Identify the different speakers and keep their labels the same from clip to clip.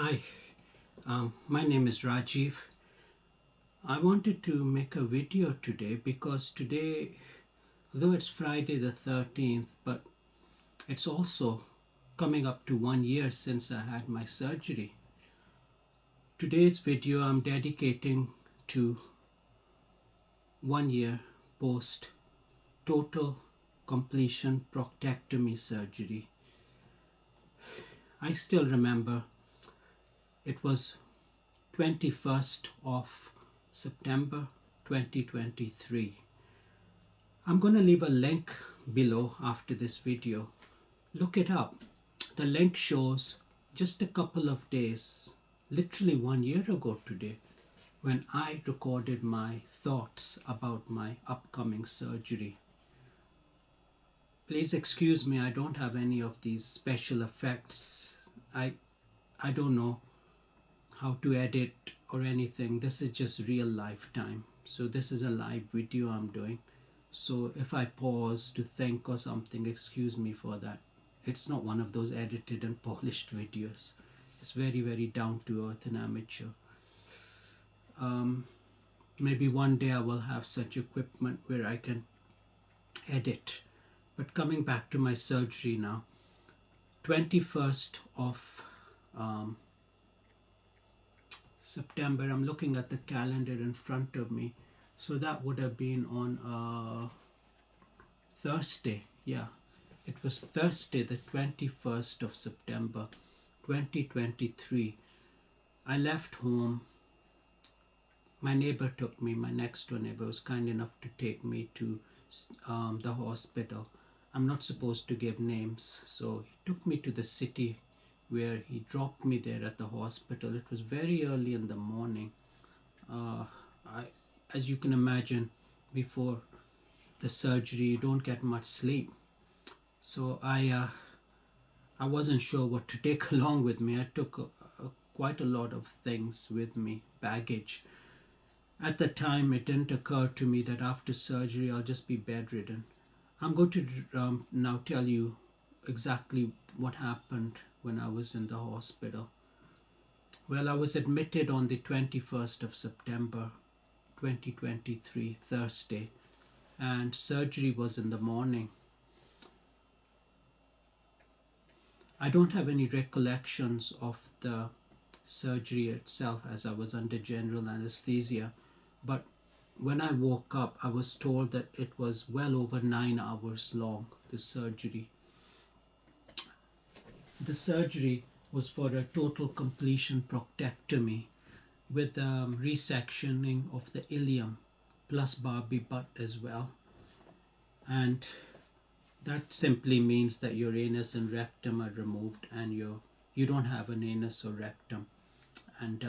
Speaker 1: Hi, my name is Rajiv. I wanted to make a video today because today, though it's Friday the 13th, but it's also coming up to 1 year since I had my surgery. Today's video I'm dedicating to 1 year post total completion proctocolectomy surgery. I still remember it was 21st of September 2023. I'm going to leave a link below after this video. Look it up. The link shows just a couple of days, literally 1 year ago today, when I recorded my thoughts about my upcoming surgery. Please excuse me, I don't have any of these special effects. I don't know how to edit or anything. This is just real life time. So this is a live video I'm doing. So if I pause to think or something, excuse me for that. It's not one of those edited and polished videos. It's very, very down to earth and amateur. Maybe one day I will have such equipment where I can edit. But coming back to my surgery now, 21st of September, I'm looking at the calendar in front of me. So that would have been on Thursday. Yeah, it was Thursday, the 21st of September, 2023. I left home. My neighbor took me, my next door neighbor was kind enough to take me to the hospital. I'm not supposed to give names, so he took me to the city where he dropped me there at the hospital. It was very early in the morning. As you can imagine, before the surgery, you don't get much sleep. So I wasn't sure what to take along with me. I took quite a lot of things with me, baggage. At the time, it didn't occur to me that after surgery, I'll just be bedridden. I'm going to now tell you exactly what happened when I was in the hospital. Well, I was admitted on the 21st of September 2023, Thursday, and surgery was in the morning. I don't have any recollections of the surgery itself as I was under general anesthesia, but when I woke up, I was told that it was well over 9 hours long, the surgery. The surgery was for a total completion proctocolectomy with resectioning of the ileum plus Barbie-Butt as well. And that simply means that your anus and rectum are removed and you don't have an anus or rectum. And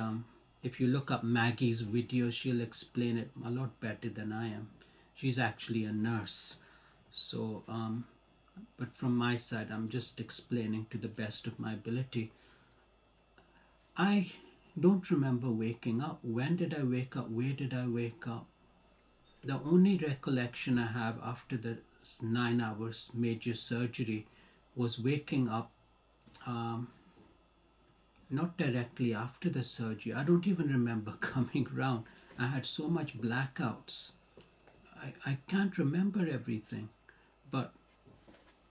Speaker 1: if you look up Maggie's video, she'll explain it a lot better than I am. She's actually a nurse. So, but from my side, I'm just explaining to the best of my ability. I don't remember waking up. When did I wake up? Where did I wake up? The only recollection I have after the 9 hours major surgery was waking up not directly after the surgery. I don't even remember coming round. I had so much blackouts. I can't remember everything. But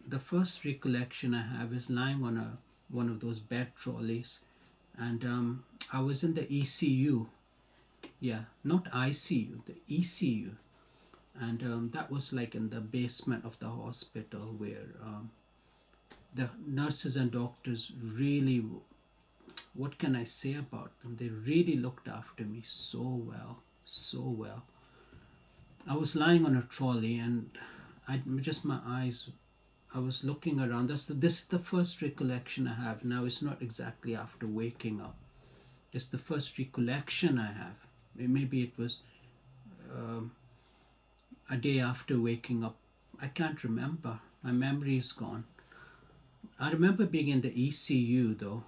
Speaker 1: the first recollection I have is lying on one of those bed trolleys, and I was in the ECU. Yeah, not ICU, the ECU. And that was like in the basement of the hospital where the nurses and doctors really, what can I say about them? They really looked after me so well, so well. I was lying on a trolley and my eyes, I was looking around. This is the first recollection I have. Now it's not exactly after waking up. It's the first recollection I have. Maybe it was a day after waking up. I can't remember. My memory is gone. I remember being in the ECU though,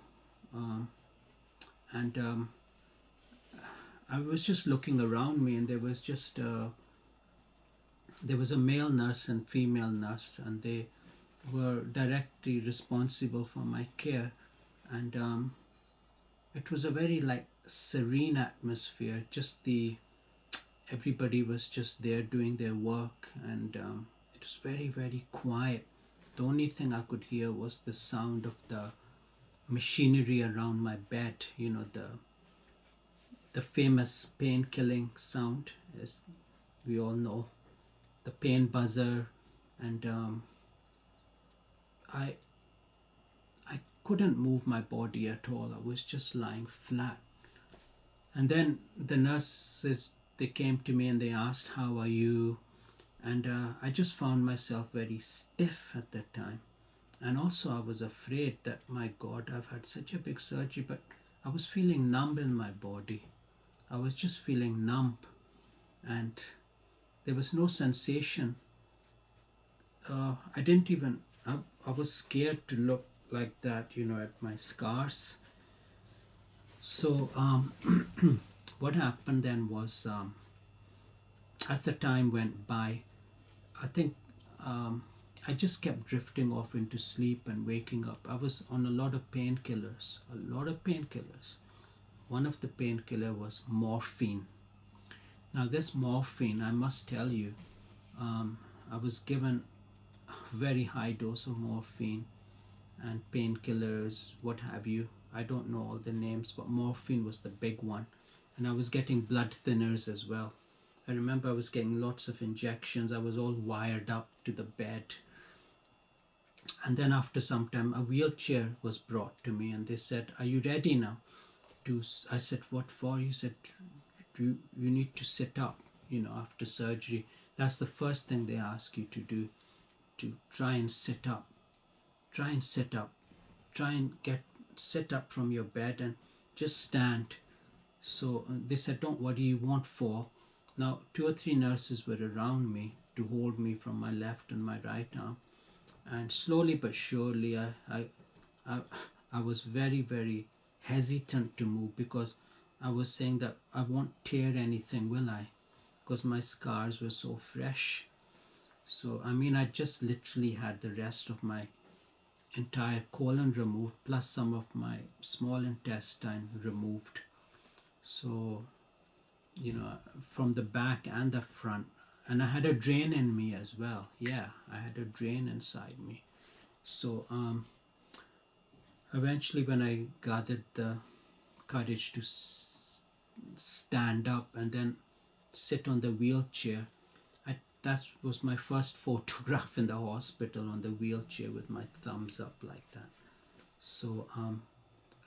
Speaker 1: and I was just looking around me, and there was a male nurse and female nurse, and they were directly responsible for my care. And it was a very like serene atmosphere. Just the everybody was just there doing their work, and it was very very quiet. The only thing I could hear was the sound of the machinery around my bed. You know, the famous pain killing sound, as we all know, the pain buzzer, and I I couldn't move my body at all. I was just lying flat. And then the nurses, they came to me and they asked, "How are you?" And I just found myself very stiff at that time. And also, I was afraid that, my God, I've had such a big surgery, but I was feeling numb in my body. I was just feeling numb, and there was no sensation. I didn't even, I was scared to look like that, you know, at my scars. So, what happened then was, as the time went by, I think I just kept drifting off into sleep and waking up. I was on a lot of painkillers, a lot of painkillers. One of the painkiller was morphine. Now, this morphine, I must tell you, I was given a very high dose of morphine and painkillers, what have you. I don't know all the names, but morphine was the big one. And I was getting blood thinners as well. I remember I was getting lots of injections. I was all wired up to the bed. And then after some time, a wheelchair was brought to me, and they said, "Are you ready now?" I said, "What for?" He said, you need to sit up, you know, after surgery. That's the first thing they ask you to do, to try and sit up. Try and sit up. Try and sit up from your bed and just stand. So they said, "Don't worry, you won't fall." Now, 2 or 3 nurses were around me to hold me from my left and my right arm. And slowly but surely, I, I was very, very hesitant to move, because I was saying that I won't tear anything, will I? Because my scars were so fresh. So, I mean, I just literally had the rest of my entire colon removed, plus some of my small intestine removed. So, you know, from the back and the front. And I had a drain in me as well. Yeah, I had a drain inside me. So, eventually, when I gathered the courage to stand up and then sit on the wheelchair, that was my first photograph in the hospital, on the wheelchair with my thumbs up like that. So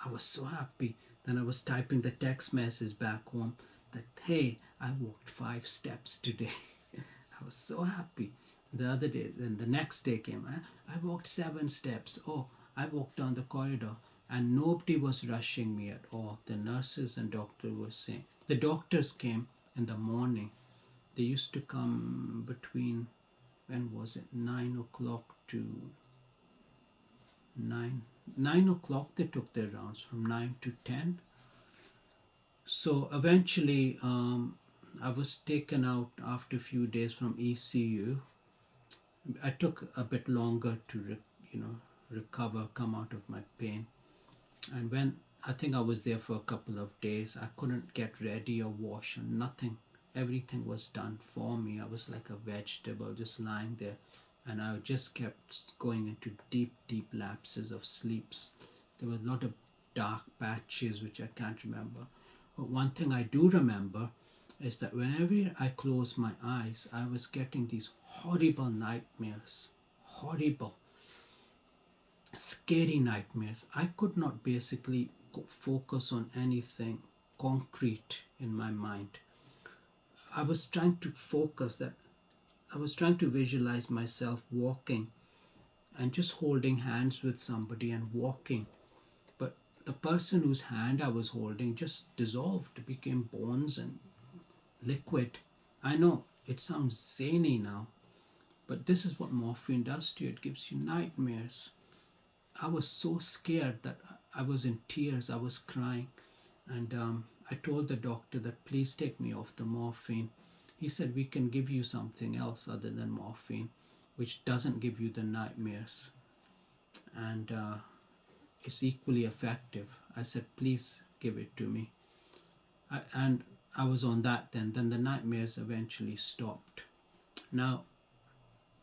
Speaker 1: I was so happy. Then I was typing the text message back home that, "Hey, I walked 5 steps today." I was so happy. The other day, then the next day came, I walked 7 steps. Oh, I walked down the corridor, and nobody was rushing me at all. The nurses and doctor were saying, the doctors came in the morning. They used to come between, when was it, 9 o'clock to 9 o'clock. They took their rounds from 9 to 10. So eventually, I was taken out after a few days from ECU. I took a bit longer to recover, come out of my pain. And when I think I was there for a couple of days, I couldn't get ready or wash or nothing. Everything was done for me. I was like a vegetable just lying there, and I just kept going into deep, deep lapses of sleeps. There were a lot of dark patches which I can't remember. But one thing I do remember is that whenever I closed my eyes, I was getting these horrible nightmares. Horrible, scary nightmares. I could not basically focus on anything concrete in my mind. I was trying to focus that I was trying to visualize myself walking and just holding hands with somebody and walking. But the person whose hand I was holding just dissolved, became bones and liquid. I know it sounds zany now, but this is what morphine does to you. It gives you nightmares. I was so scared that I was in tears. I was crying. And I told the doctor that, "Please take me off the morphine." He said, "We can give you something else other than morphine, which doesn't give you the nightmares." And it's equally effective. I said, please give it to me. And I was on that then. Then the nightmares eventually stopped. Now,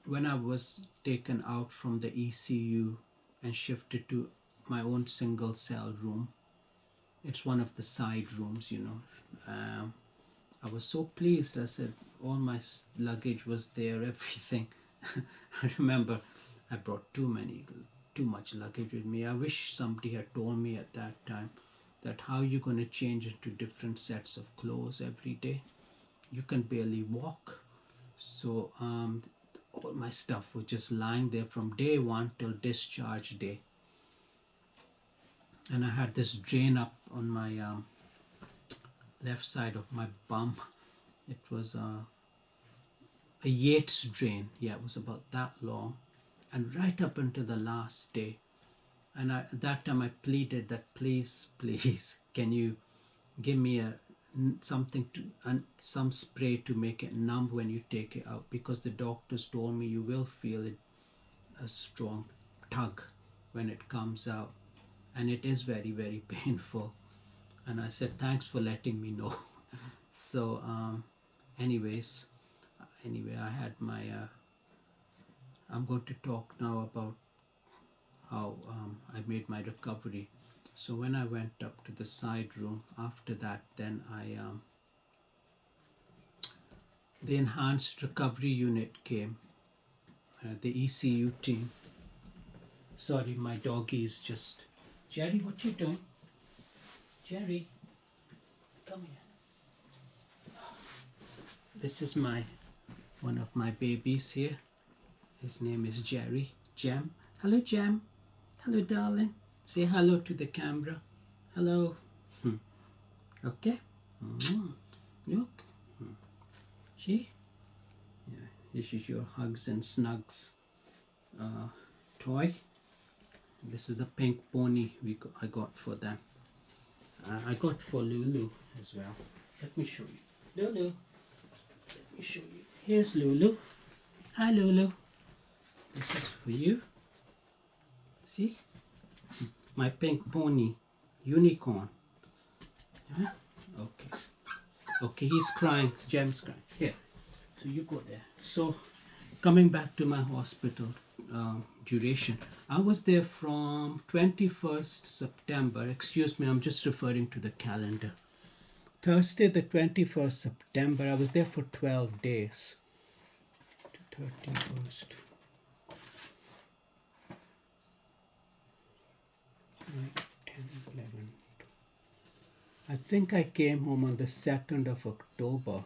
Speaker 1: when I was taken out from the ECU and shifted to my own single cell room, it's one of the side rooms, I was so pleased. I said, all my luggage was there, everything. I remember I brought too much luggage with me. I wish somebody had told me at that time that how you going to change into different sets of clothes every day. You can barely walk. So all my stuff was just lying there from day one till discharge day. And I had this drain up on my left side of my bum. It was a Yates drain. Yeah, it was about that long. And right up until the last day. And at that time I pleaded that, please, can you give me something some spray to make it numb when you take it out, because the doctors told me you will feel a strong tug when it comes out, and it is very, very painful. And I said, thanks for letting me know. So anyway, I had my I'm going to talk now about how I made my recovery. So when I went up to the side room after that, then the enhanced recovery unit came, the ECU team. Sorry, my doggy is just... Jerry, what you doing? Jerry, come here. This is one of my babies here. His name is Jerry. Jem. Hello, Jem. Hello, darling. Say hello to the camera. Hello. Okay. Look. See? Yeah, this is your hugs and snugs toy. This is the pink pony I got for them. I got for Lulu as well. Let me show you. Lulu. Let me show you. Here's Lulu. Hi, Lulu. This is for you. See? My pink pony. Unicorn. Yeah? Okay. Okay, he's crying. Jem's crying. Here. So you go there. So, coming back to my hospital duration. I was there from 21st September. Excuse me, I'm just referring to the calendar. Thursday, the 21st September, I was there for 12 days. To 31st. 10, 11. I think I came home on the 2nd of October.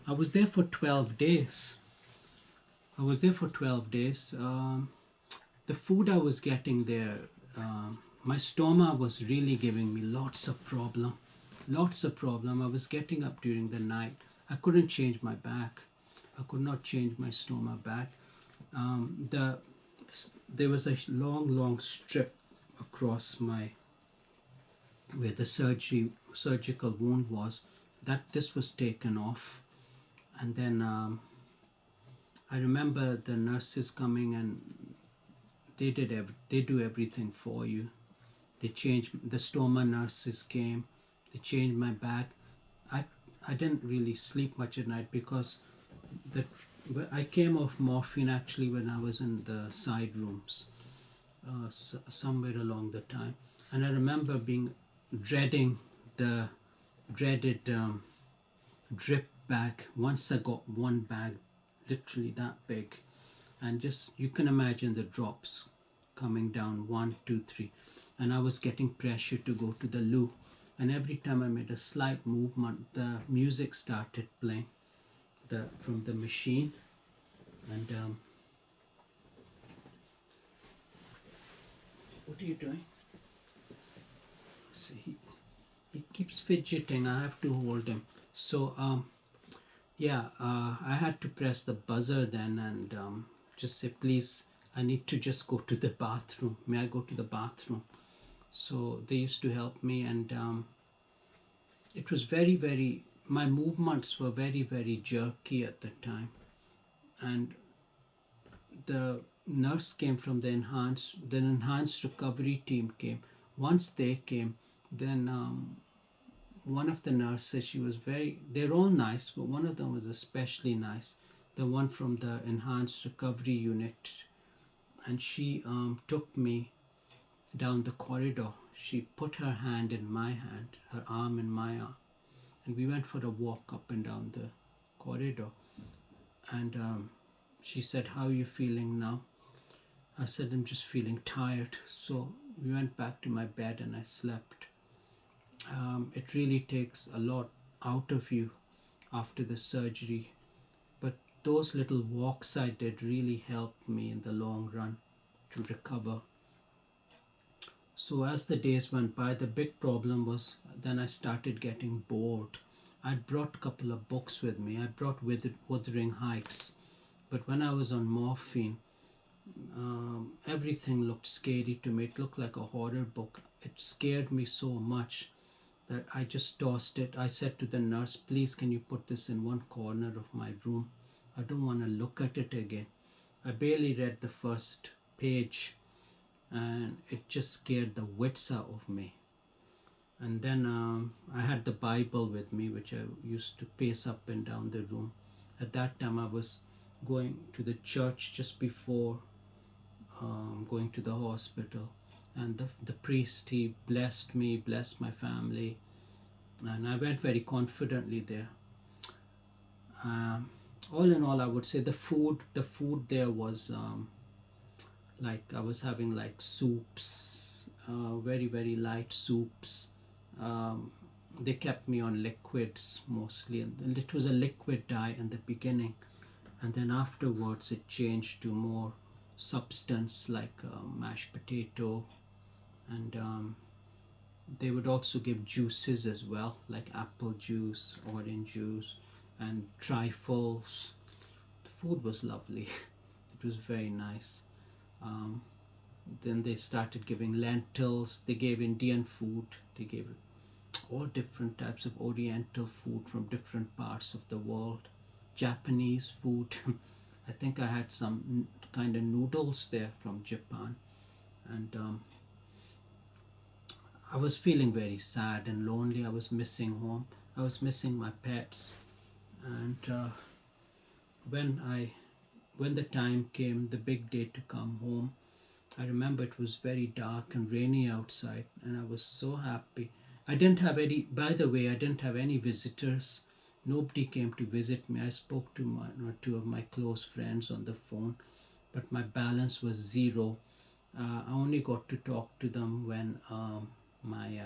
Speaker 1: I was there for 12 days. The food I was getting there, my stomach was really giving me lots of problem. I was getting up during the night. I couldn't change my back. I could not change my stomach back. There was a long strip across where the surgical wound was. This was taken off. And then I remember the nurses coming, and they do everything for you. They changed, the stoma nurses came, they changed my back. I didn't really sleep much at night because I came off morphine actually when I was in the side rooms, somewhere along the time. And I remember dreading the dreaded drip bag. Once I got one bag, literally that big, and just you can imagine the drops coming down, 1, 2, 3, and I was getting pressure to go to the loo, and every time I made a slight movement, the music started playing from the machine. And what are you doing? See, he keeps fidgeting. I have to hold him. So I had to press the buzzer then and just say, please, I need to just go to the bathroom. May I go to the bathroom? So they used to help me, and it was my movements were very, very jerky at the time. And nurse came from the enhanced recovery team came. Once they came, then one of the nurses, she was very, they're all nice, but one of them was especially nice, the one from the enhanced recovery unit. And she took me down the corridor. She put her hand in my hand, her arm in my arm, and we went for a walk up and down the corridor. And she said, "How are you feeling now?" I said, "I'm just feeling tired." So we went back to my bed and I slept. It really takes a lot out of you after the surgery, but those little walks I did really helped me in the long run to recover. So as the days went by, the big problem was then I started getting bored. I'd brought a couple of books with me. I brought Wuthering Heights, but when I was on morphine, everything looked scary to me. It looked like a horror book. It scared me so much that I just tossed it. I said to the nurse, "Please, can you put this in one corner of my room? I don't want to look at it again." I barely read the first page and it just scared the wits out of me. And then I had the Bible with me, which I used to pace up and down the room. At that time, I was going to the church just before going to the hospital. And the priest, he blessed me, blessed my family, and I went very confidently there. Um, all in all, I would say the food there was like I was having like soups, very very light soups. Um, they kept me on liquids mostly, and it was a liquid diet in the beginning, and then afterwards it changed to more substance like mashed potato, and they would also give juices as well, like apple juice, orange juice, and trifles. The food was lovely. It was very nice. Um, then they started giving lentils. They gave Indian food. They gave all different types of Oriental food from different parts of the world. Japanese food. I think I had some kind of noodles there from Japan, and I was feeling very sad and lonely. I was missing home. I was missing my pets, and when I when the time came, the big day to come home, I remember it was very dark and rainy outside, and I was so happy. I didn't have any. By the way, I didn't have any visitors. Nobody came to visit me. I spoke to two of my close friends on the phone, but my balance was zero. I only got to talk to them when my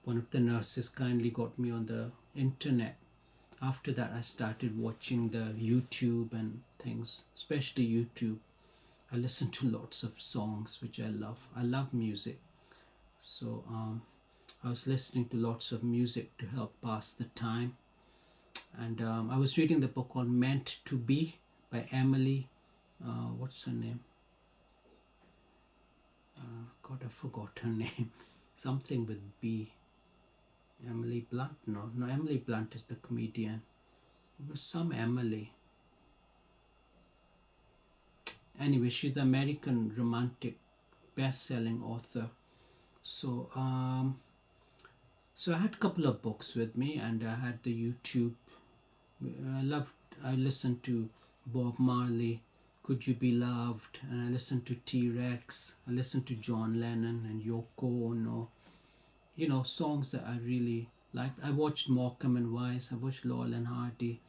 Speaker 1: one of the nurses kindly got me on the internet. After that, I started watching the YouTube and things, especially YouTube. I listen to lots of songs which I love. I love music, so I was listening to lots of music to help pass the time. And I was reading the book called Meant to Be by Emily. What's her name? God, I forgot her name. Something with B. Emily Blunt? No, Emily Blunt is the comedian. It was some Emily. Anyway, she's an American romantic best-selling author. So, so I had a couple of books with me, and I had the YouTube. I listened to Bob Marley, Could You Be Loved, and I listened to T-Rex. I listened to John Lennon and Yoko Ono. You know, songs that I really liked. I watched Morecambe and Wise. I watched Laurel and Hardy.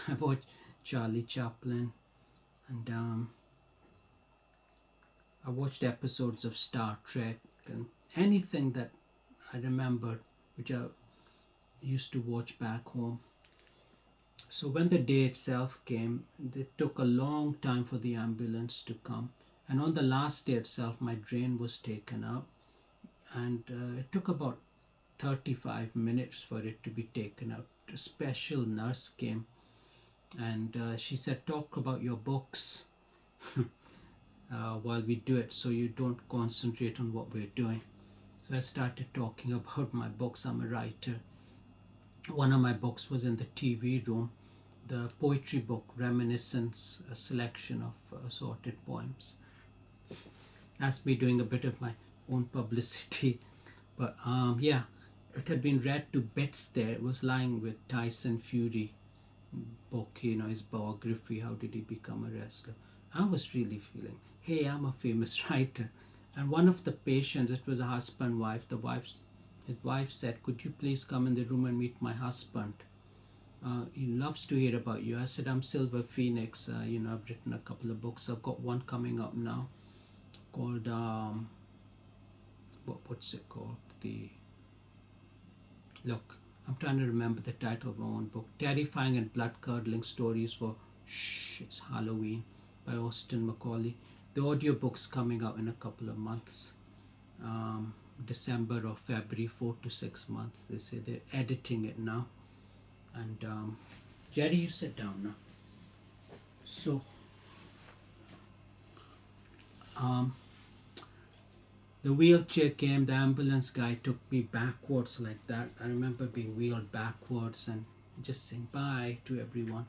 Speaker 1: I watched Charlie Chaplin, and I watched episodes of Star Trek and anything that I remembered, which I used to watch back home. So when the day itself came, it took a long time for the ambulance to come. And on the last day itself, my drain was taken out. And it took about 35 minutes for it to be taken out. A special nurse came and she said, "Talk about your books while we do it so you don't concentrate on what we're doing." So I started talking about my books. I'm a writer. One of my books was in the TV room. the poetry book, Reminiscence, a selection of assorted poems. That's me doing a bit of my own publicity. But yeah, it had been read to bits there. It was lying with Tyson Fury book, his biography, how did he become a wrestler. I was really feeling, hey, I'm a famous writer. And one of the patients, it was a husband wife, his wife said, could you please come in the room and meet my husband? He loves to hear about you. I said, I'm Silver Phoenix. I've written a couple of books. I've got one coming up now called, what's it called? Look, I'm trying to remember the title of my own book. Terrifying and blood-curdling stories for it's Halloween by Austin Macaulay. The audiobook's coming out in a couple of months. December or February, 4 to 6 months. They say they're editing it now. And Jerry, you sit down now. So the wheelchair came, the ambulance guy took me backwards like that. I remember being wheeled backwards and just saying bye to everyone.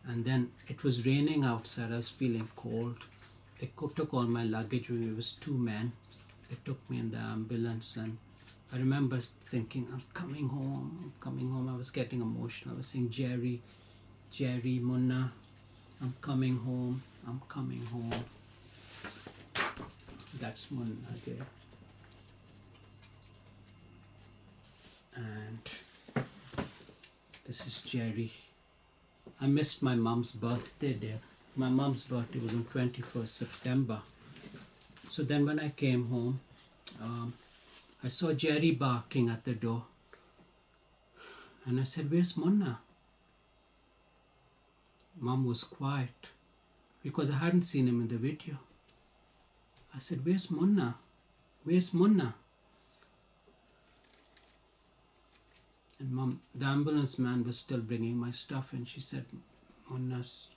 Speaker 1: And then it was raining outside. I was feeling cold. They took all my luggage. It was 2 men. They took me in the ambulance, and I remember thinking, I'm coming home. I was getting emotional. I was saying, Jerry, Munna, I'm coming home. That's Munna there. And this is Jerry. I missed my mom's birthday there. My mom's birthday was on 21st September. So then when I came home, I saw Jerry barking at the door. And I said, where's Munna? Mom was quiet because I hadn't seen him in the video. I said, where's Munna? And Mom, the ambulance man was still bringing my stuff, and she said, Munna's.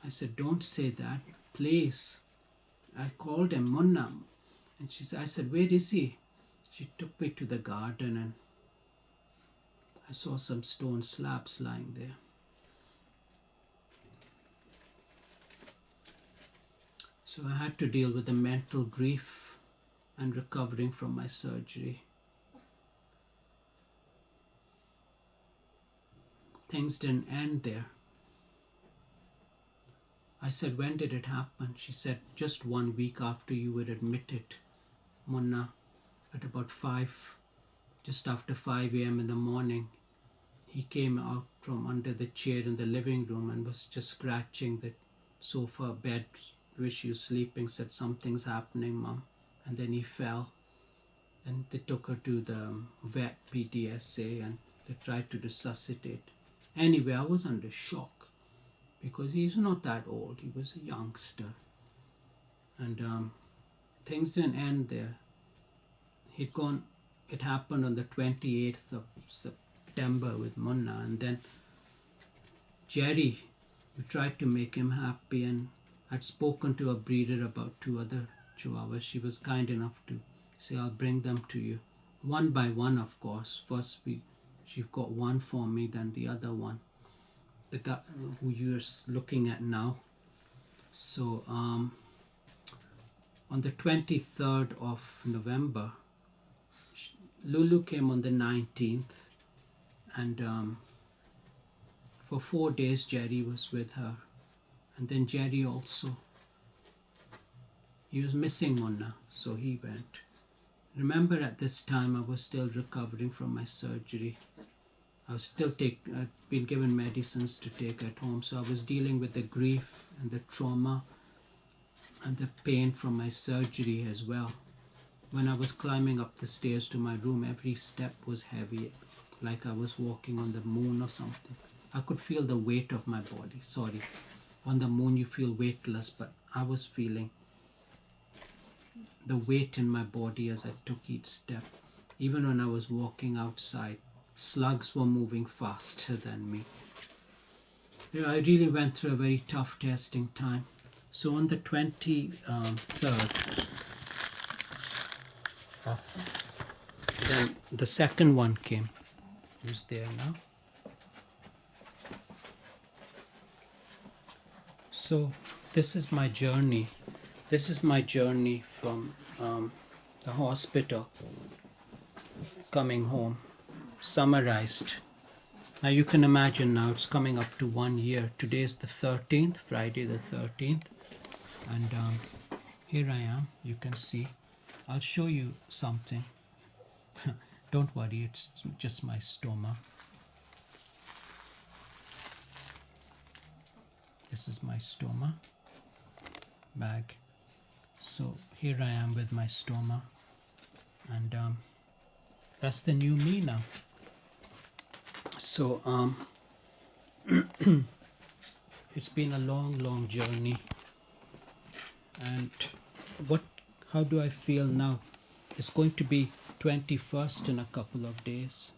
Speaker 1: I said, don't say that, please. I called him Munna. And I said, where is he? She took me to the garden, and I saw some stone slabs lying there. So I had to deal with the mental grief and recovering from my surgery. Things didn't end there. I said, when did it happen? She said, just 1 week after you were admitted, Munna, at about 5, just after 5 a.m. in the morning, he came out from under the chair in the living room and was just scratching the sofa bed where she was sleeping, said, something's happening, Mom. And then he fell. And they took her to the vet, PTSA, and they tried to resuscitate. Anyway, I was under shock because he's not that old. He was a youngster. And things didn't end there. It happened on the 28th of September with Munna. And then Jerry, we tried to make him happy, and I'd spoken to a breeder about 2 other chihuahuas. She was kind enough to say, I'll bring them to you. One by one, of course. First, she got one for me, then the other one. The guy who you're looking at now. So, on the 23rd of November, Lulu came on the 19th. And for 4 days, Jerry was with her. And then Jerry also, he was missing Munna, so he went. Remember, at this time I was still recovering from my surgery. I was still I'd been given medicines to take at home, so I was dealing with the grief and the trauma and the pain from my surgery as well. When I was climbing up the stairs to my room, every step was heavy, like I was walking on the moon or something. I could feel the weight of my body. Sorry. On the moon you feel weightless, but I was feeling the weight in my body as I took each step. Even when I was walking outside, slugs were moving faster than me. I really went through a very tough testing time. So on the 23rd, then the second one came. Who's there now? So this is my journey. This is my journey from the hospital coming home, summarized. Now you can imagine now it's coming up to 1 year. Today is the 13th, Friday the 13th. And here I am, you can see. I'll show you something. Don't worry, it's just my stoma. This is my stoma bag. So here I am with my stoma, and that's the new me now. So it's been a long journey, and how do I feel now? It's going to be 21st in a couple of days.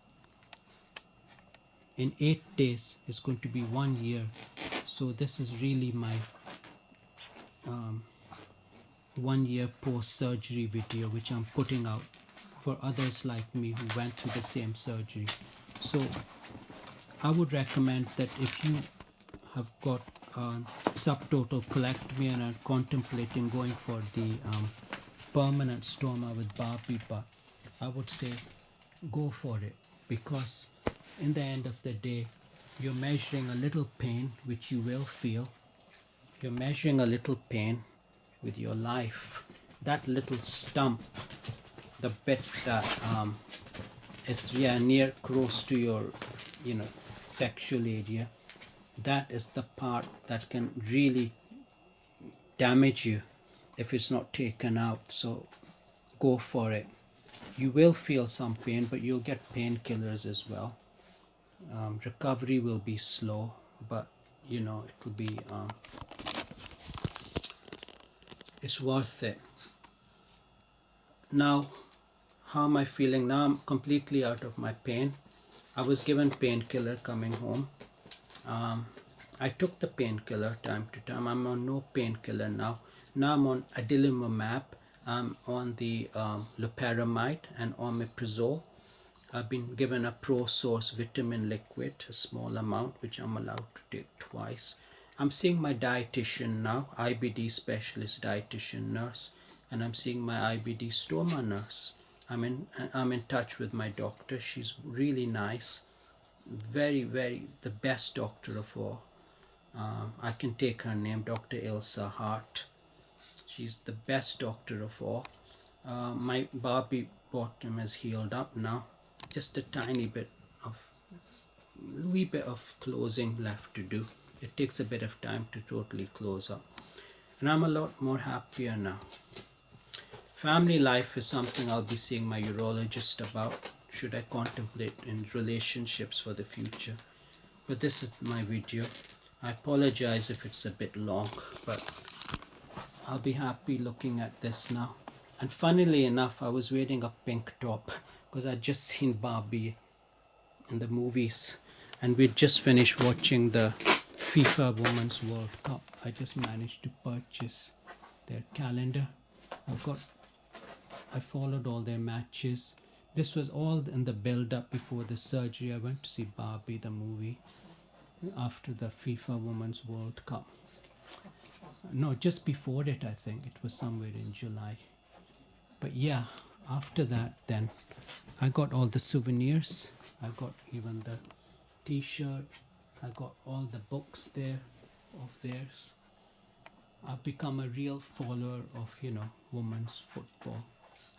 Speaker 1: In 8 days it's going to be 1 year. So this is really my 1 year post-surgery video, which I'm putting out for others like me who went through the same surgery. So I would recommend that if you have got subtotalectomy and are contemplating going for the permanent stoma with Barbie-Butt, I would say go for it, because in the end of the day you're measuring a little pain, which you will feel. You're measuring a little pain with your life. That little stump, the bit that is near close to your sexual area, that is the part that can really damage you if it's not taken out. So go for it. You will feel some pain, but you'll get painkillers as well. Recovery will be slow, but it will be it's worth it. Now, how am I feeling now? I'm completely out of my pain. I was given painkiller coming home. I took the painkiller time to time. I'm on no painkiller now. Now I'm on adalimumab. I'm on the loperamide and omeprazole. I've been given a ProSource vitamin liquid, a small amount, which I'm allowed to take twice. I'm seeing my dietitian now, IBD specialist dietitian nurse, and I'm seeing my IBD stoma nurse. I'm in touch with my doctor. She's really nice, very the best doctor of all. I can take her name, Dr. Ilsa Hart. She's the best doctor of all. My Barbie bottom is healed up now. Just a tiny bit of, wee bit of closing left to do. It takes a bit of time to totally close up. And I'm a lot more happier now. Family life is something I'll be seeing my urologist about, should I contemplate in relationships for the future. But this is my video. I apologize if it's a bit long, but I'll be happy looking at this now. And funnily enough, I was wearing a pink top because I'd just seen Barbie in the movies, and we'd just finished watching the FIFA Women's World Cup. I just managed to purchase their calendar. I followed all their matches. This was all in the build-up before the surgery. I went to see Barbie the movie after the FIFA Women's World Cup. No, just before it, I think. It was somewhere in July. But yeah, after that, then I got all the souvenirs. I got even the t-shirt. I got all the books there of theirs. I've become a real follower of, women's football.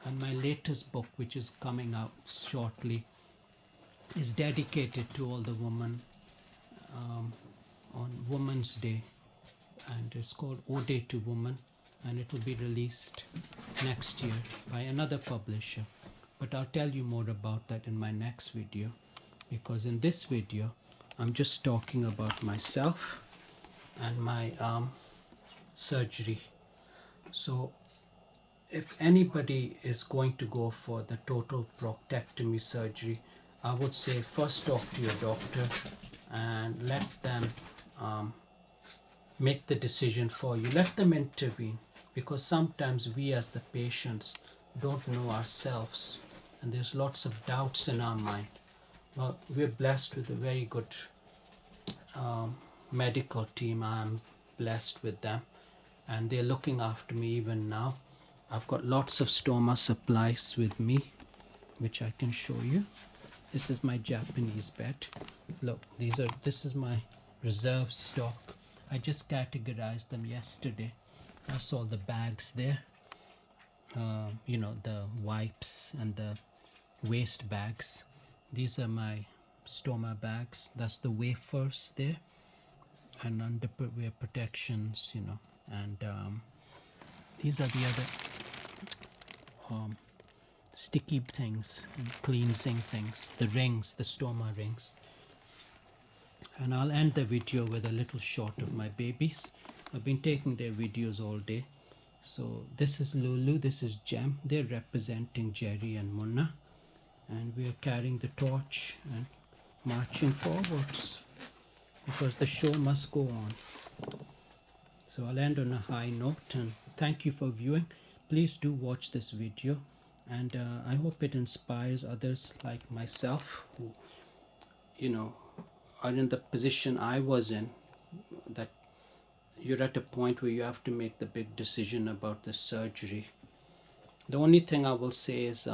Speaker 1: And my latest book, which is coming out shortly, is dedicated to all the women on Women's Day. And it's called Ode to Woman, and it will be released next year by another publisher. But I'll tell you more about that in my next video, because in this video I'm just talking about myself and my surgery. So if anybody is going to go for the total proctocolectomy surgery, I would say first talk to your doctor and let them make the decision for you. Let them intervene, because sometimes we as the patients don't know ourselves, and there's lots of doubts in our mind. Well, we're blessed with a very good medical team. I'm blessed with them, and they're looking after me even now. I've got lots of stoma supplies with me, which I can show you. This is my Japanese bed. Look, this is my reserve stock. I just categorized them yesterday. That's all the bags there. The wipes and the waste bags. These are my stoma bags. That's the wafers there, and underwear protections, and these are the other sticky things and cleansing things, the rings, the stoma rings. And I'll end the video with a little shot of my babies. I've been taking their videos all day. So this is Lulu, this is Jem. They're representing Jerry and Munna, and we are carrying the torch and marching forwards because the show must go on. So I'll end on a high note, and thank you for viewing. Please do watch this video, and I hope it inspires others like myself who are in the position I was in, that you're at a point where you have to make the big decision about the surgery. The only thing I will say is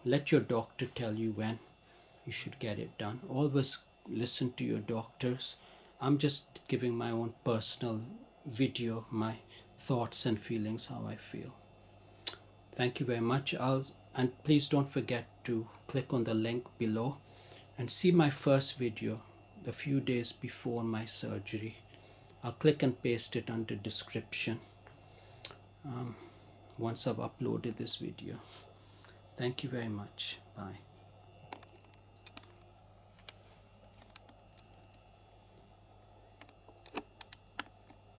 Speaker 1: let your doctor tell you when you should get it done. Always listen to your doctors. I'm just giving my own personal video, my thoughts and feelings, how I feel. Thank you very much. And please don't forget to click on the link below and see my first video a few days before my surgery. I'll click and paste it under description once I've uploaded this video. Thank you very much. Bye.